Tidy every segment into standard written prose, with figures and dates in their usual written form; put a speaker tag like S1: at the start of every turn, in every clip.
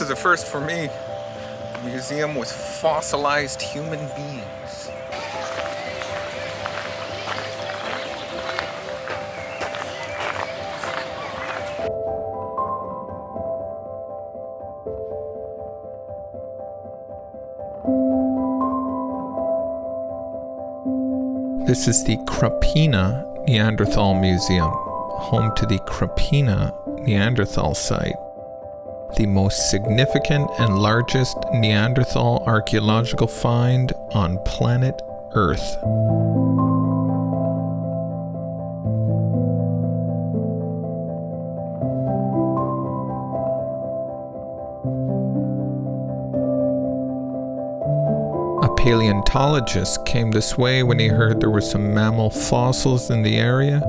S1: is a first for me. A museum with fossilized human beings. This is the Krapina Neanderthal Museum, home to the Krapina Neanderthal site, the most significant and largest Neanderthal archaeological find on planet Earth. A paleontologist came this way when he heard there were some mammal fossils in the area,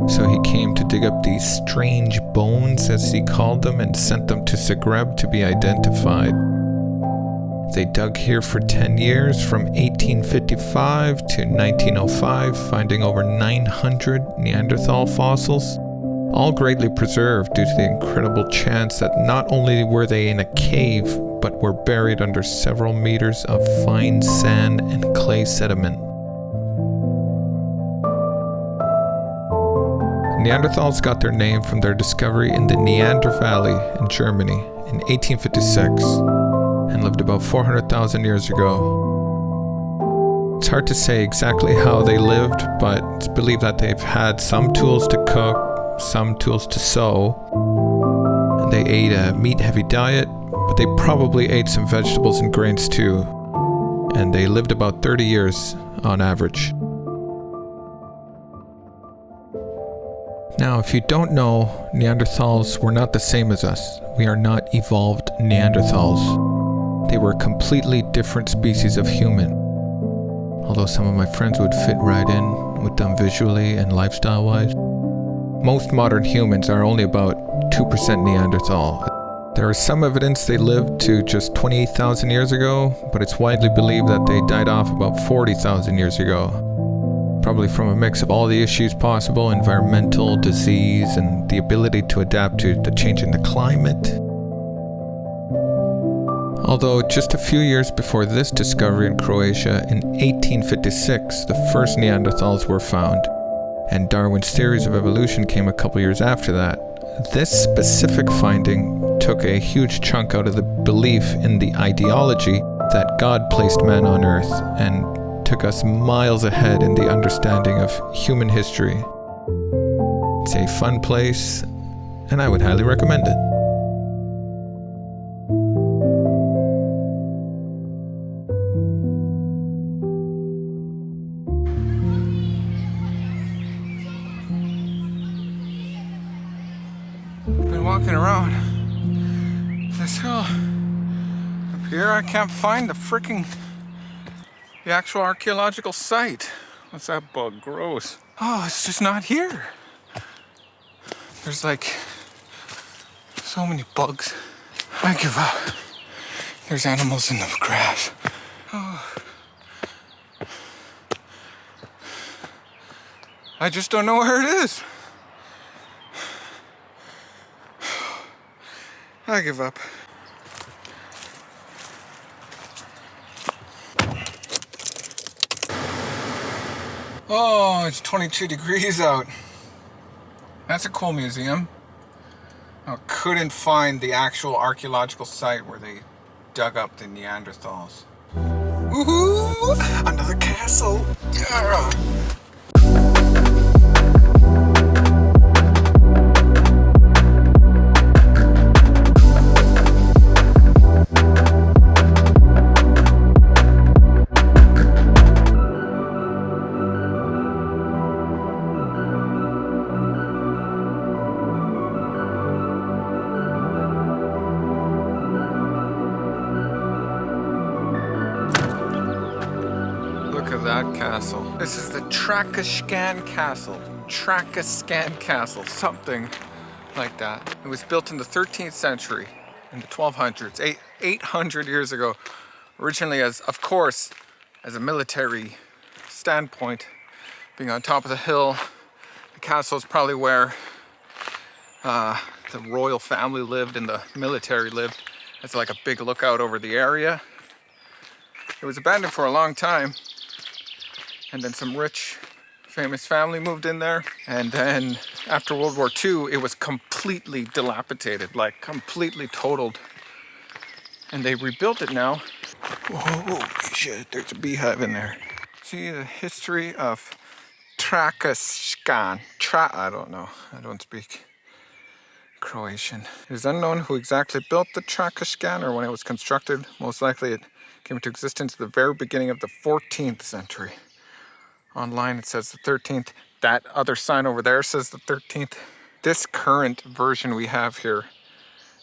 S1: so he came to dig up these strange bones, as he called them, and sent them to Zagreb to be identified. They dug here for 10 years, from 1855 to 1905, finding over 900 Neanderthal fossils, all greatly preserved due to the incredible chance that not only were they in a cave, but were buried under several meters of fine sand and clay sediment. Neanderthals got their name from their discovery in the Neander Valley in Germany in 1856 and lived about 400,000 years ago. It's hard to say exactly how they lived, but it's believed that they've had some tools to cook, some tools to sew, and they ate a meat-heavy diet, but they probably ate some vegetables and grains too, and they lived about 30 years on average. Now, if you don't know, Neanderthals were not the same as us. We are not evolved Neanderthals. They were a completely different species of human. Although some of my friends would fit right in with them visually and lifestyle-wise. Most modern humans are only about 2% Neanderthal. There is some evidence they lived to just 28,000 years ago, but it's widely believed that they died off about 40,000 years ago. Probably from a mix of all the issues possible, environmental, disease, and the ability to adapt to the change in the climate. Although just a few years before this discovery in Croatia, in 1856, the first Neanderthals were found, and Darwin's theories of evolution came a couple years after that. This specific finding took a huge chunk out of the belief in the ideology that God placed man on Earth, and took us miles ahead in the understanding of human history. It's a fun place, and I would highly recommend it. Been walking around this hill up here. I can't find the actual archaeological site. What's that bug? Gross. Oh, it's just not here. There's like so many bugs. I give up. There's animals in the grass. Oh. I just don't know where it is. I give up. Oh, it's 22 degrees out. That's a cool museum. I couldn't find the actual archaeological site where they dug up the Neanderthals. Woohoo! Another castle! Yeah. That castle. This is the Trakoscan Castle. Trakoscan Castle, something like that. It was built in the 13th century, in the 1200s, 800 years ago. Originally of course, as a military standpoint, being on top of the hill. The castle is probably where the royal family lived and the military lived. It's like a big lookout over the area. It was abandoned for a long time. And then some rich, famous family moved in there. And then after World War II, it was completely dilapidated, like completely totaled. And they rebuilt it now. Whoa, shit, there's a beehive in there. See the history of Trakoscan. I don't know, I don't speak Croatian. It is unknown who exactly built the Trakoscan or when it was constructed. Most likely it came into existence at the very beginning of the 14th century. Online it says the 13th. That other sign over there says the 13th. This current version we have here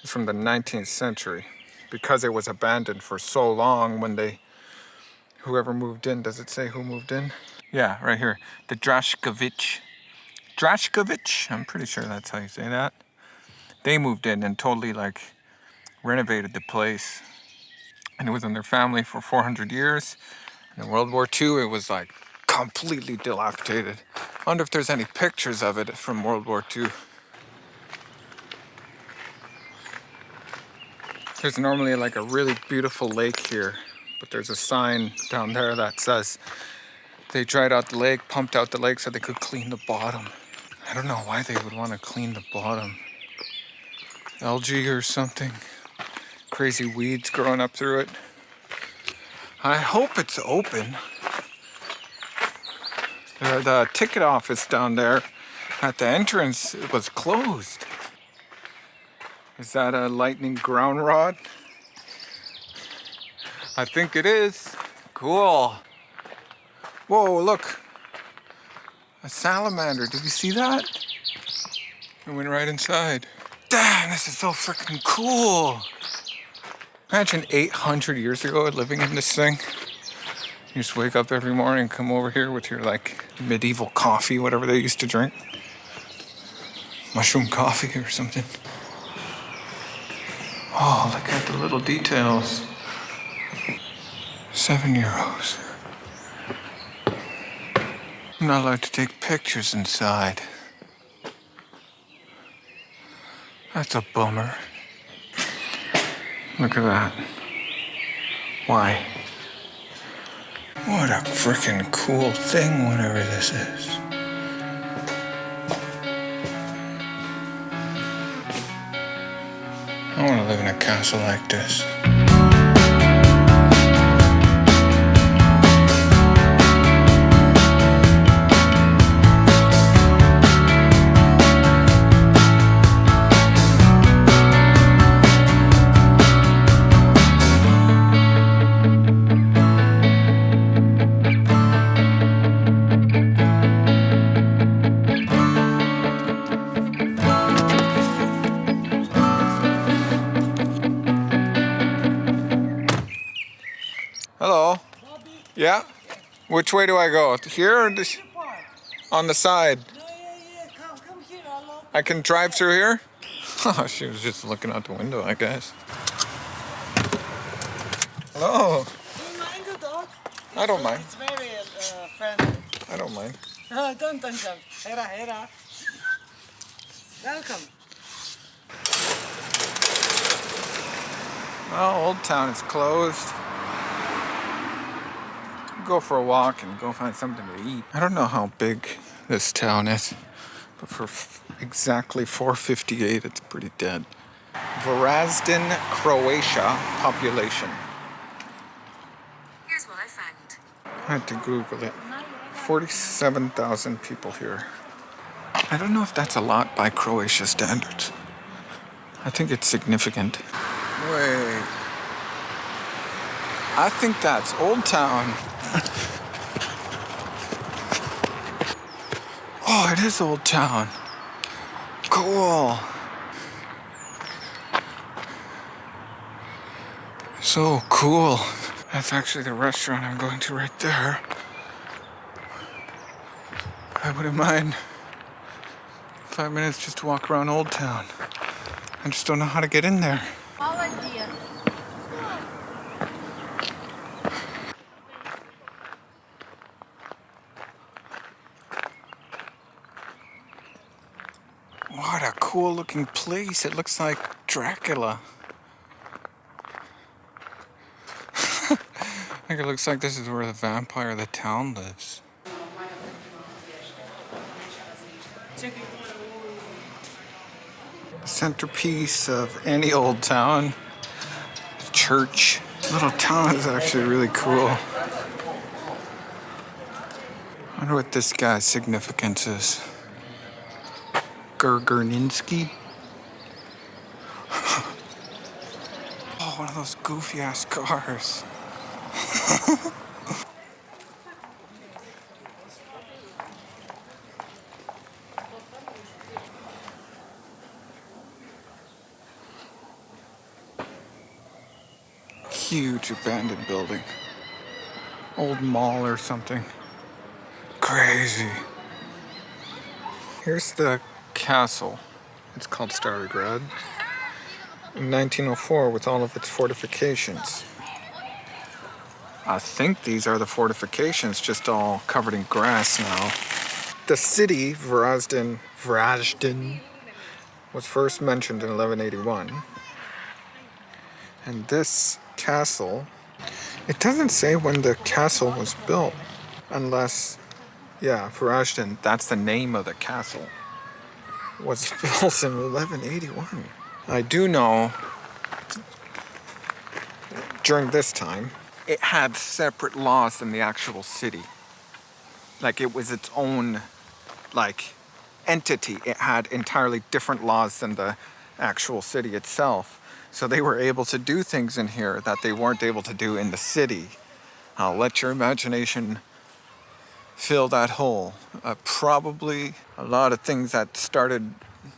S1: is from the 19th century because it was abandoned for so long when whoever moved in. Does it say who moved in? Yeah, right here. The Drašković, I'm pretty sure that's how you say that. They moved in and totally like renovated the place. And it was in their family for 400 years. And in World War II, it was like completely dilapidated. I wonder if there's any pictures of it from World War II. There's normally like a really beautiful lake here, but there's a sign down there that says they dried out the lake, pumped out the lake so they could clean the bottom. I don't know why they would want to clean the bottom. Algae or something. Crazy weeds growing up through it. I hope it's open. The ticket office down there at the entrance was closed. Is that a lightning ground rod? I think it is. Cool. Whoa, look. A salamander. Did you see that? It went right inside. Damn, this is so freaking cool. Imagine 800 years ago living in this thing. You just wake up every morning and come over here with your like medieval coffee, whatever they used to drink. Mushroom coffee or something. Oh, look at the little details. €7. I'm not allowed to take pictures inside. That's a bummer. Look at that. Why? What a freaking cool thing, whatever this is. I want to live in a castle like this. Hello. Yeah? Which way do I go? Here or this? On the side?
S2: Come here, hello.
S1: I can drive through here? Oh, she was just looking out the window, I guess. Hello.
S2: Do you mind the dog?
S1: I don't mind.
S2: It's very friendly.
S1: I don't mind.
S2: Don't touch them. Hera. Welcome.
S1: Well, Old Town is closed. Go for a walk and go find something to eat. I don't know how big this town is, but for exactly 458, it's pretty dead. Varazdin, Croatia population.
S3: Here's what I found.
S1: I had to Google it. 47,000 people here. I don't know if that's a lot by Croatia standards. I think it's significant. Wait. I think that's Old Town. Oh, it is Old Town. Cool. So cool. That's actually the restaurant I'm going to right there. I wouldn't mind 5 minutes just to walk around Old Town. I just don't know how to get in there. What a cool looking place. It looks like Dracula. It looks like this is where the vampire of the town lives. Centerpiece of any old town. Church. This little town is actually really cool. I wonder what this guy's significance is. Gurgerninski? Oh, one of those goofy ass cars. Huge abandoned building. Old mall or something. Crazy. Here's the castle. It's called Zagreb. In 1904 with all of its fortifications. I think these are the fortifications, just all covered in grass now. The city, Varazdin, was first mentioned in 1181. And this castle, it doesn't say when the castle was built, unless, yeah, Varazdin, that's the name of the castle, was built in 1181. I do know during this time, it had separate laws than the actual city. Like it was its own, like, entity. It had entirely different laws than the actual city itself. So they were able to do things in here that they weren't able to do in the city. I'll let your imagination fill that hole. Probably a lot of things that started,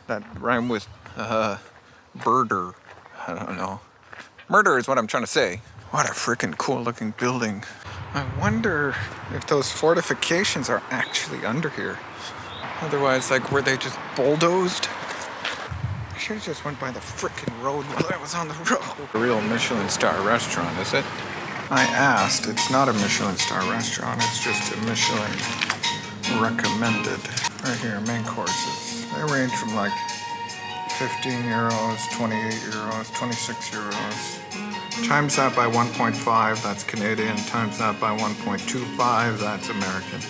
S1: that rhyme with birder. I don't know. Murder is what I'm trying to say. What a freaking cool looking building. I wonder if those fortifications are actually under here. Otherwise, like, were they just bulldozed? I should have just went by the frickin' road while I was on the road. A real Michelin star restaurant, is it? I asked. It's not a Michelin star restaurant. It's just a Michelin recommended. Right here, main courses. They range from like 15 euros, 28 euros, 26 euros. Times that by 1.5, that's Canadian. Times that by 1.25, that's American.